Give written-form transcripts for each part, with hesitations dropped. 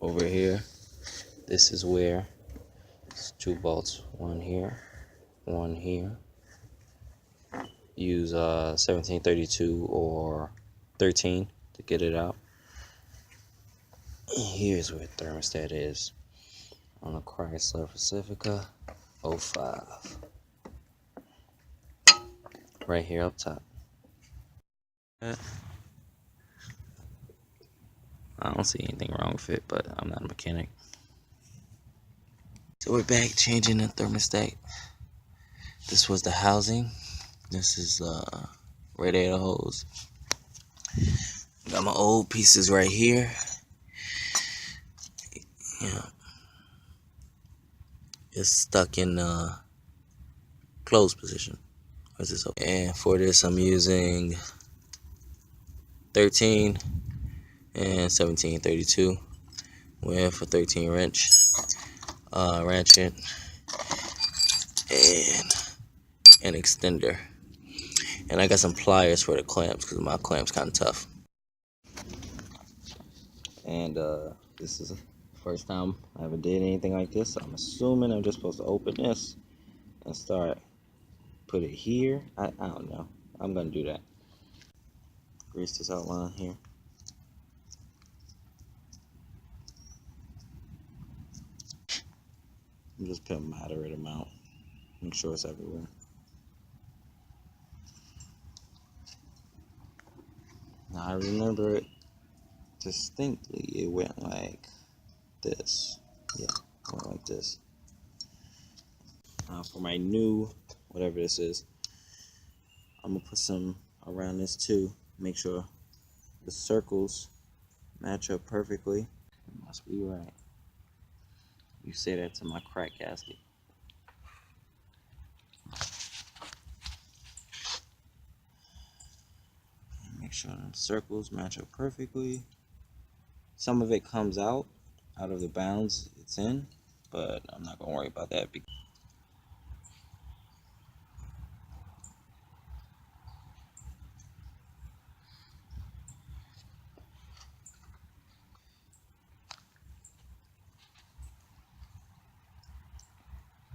over here. This is where it's 2 bolts, one here, one here. Use 1732 or 13 to get it out. Here's where thermostat is on a Chrysler Pacifica 05. Right here up top. I don't see anything wrong with it, but I'm not a mechanic. So we're back changing the thermostat. This was the housing. This is radiator hose. Got my old pieces right here. Yeah. It's stuck in closed position. Where's this open? And for this I'm using 13 and 1732 with a 13 wrench, ratchet, and an extender. And I got some pliers for the clamps because my clamps kind of tough. And this is the first time I ever did anything like this. So I'm assuming I'm just supposed to open this and start, put it here. I don't know. I'm gonna do that. Grease this outline here. I'm just putting a moderate amount. Make sure it's everywhere. Now I remember it distinctly. It went like this. Yeah, it went like this. For my new, whatever this is, I'm gonna put some around this too. Make sure the circles match up perfectly. It must be right. You say that to my crack gasket. Make sure the circles match up perfectly. Some of it comes out of the bounds it's in, but I'm not gonna worry about that.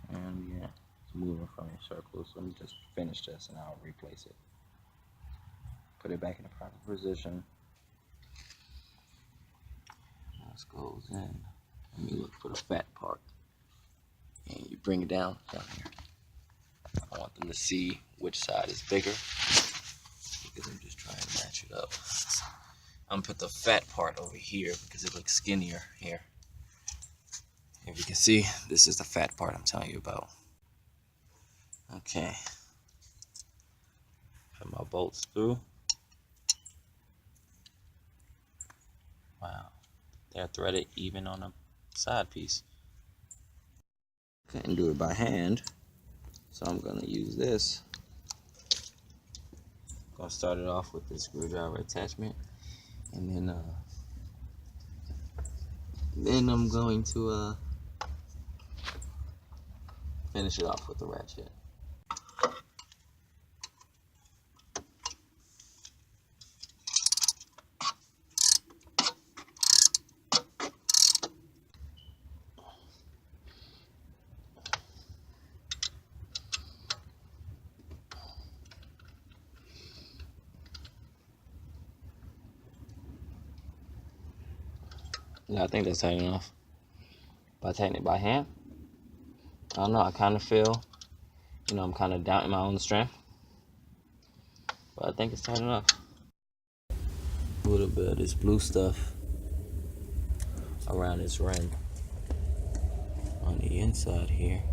And yeah, it's moving from your circles. So let me just finish this and I'll replace it. Put it back in the proper position. This goes in. Let me look for the fat part. And you bring it down here. I want them to see which side is bigger because I'm just trying to match it up. I'm gonna put the fat part over here because it looks skinnier here. If you can see, this is the fat part I'm telling you about. Okay. Put my bolts through. Wow. They're threaded even on a side piece. Couldn't do it by hand, so I'm gonna use this. Gonna start it off with this screwdriver attachment, and then I'm going to finish it off with the ratchet. Yeah, I think that's tight enough. By tightening it by hand, I don't know, I kind of feel, I'm kind of doubting my own strength, but I think it's tight enough. A little bit of this blue stuff around this ring on the inside here.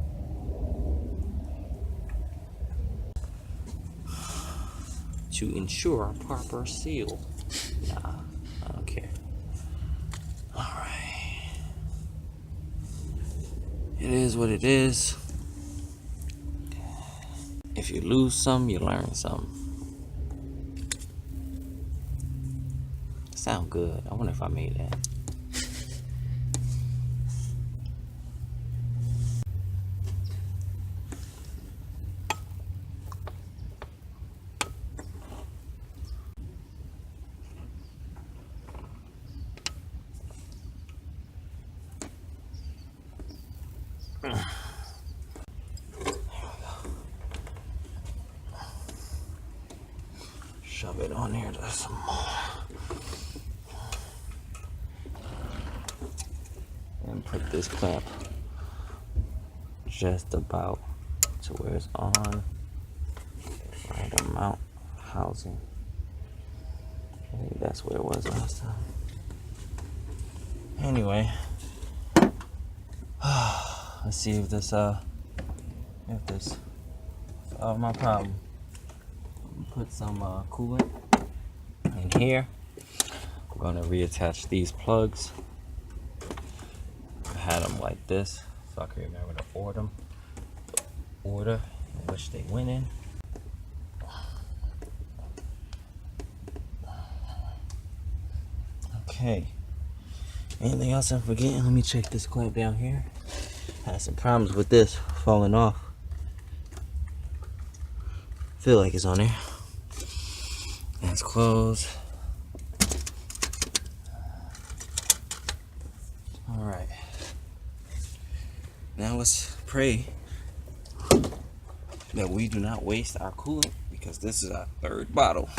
To ensure a proper seal. Nah, I don't care. Alright. It is what it is. If you lose some, you learn some. Sound good. I wonder if I made that. Shove it on here to some more. And put this clamp just about to where it's on right amount housing. I think that's where it was last time. Anyway, let's see if this solve my problem. Put some coolant in here. I'm gonna reattach these plugs. I had them like this so I can remember to order in which they went in. Okay. Anything else I'm forgetting? Let me check this clamp down here. Had some problems with this falling off. Feel like it's on there. That's closed. Alright. Now let's pray that we do not waste our coolant because this is our third bottle.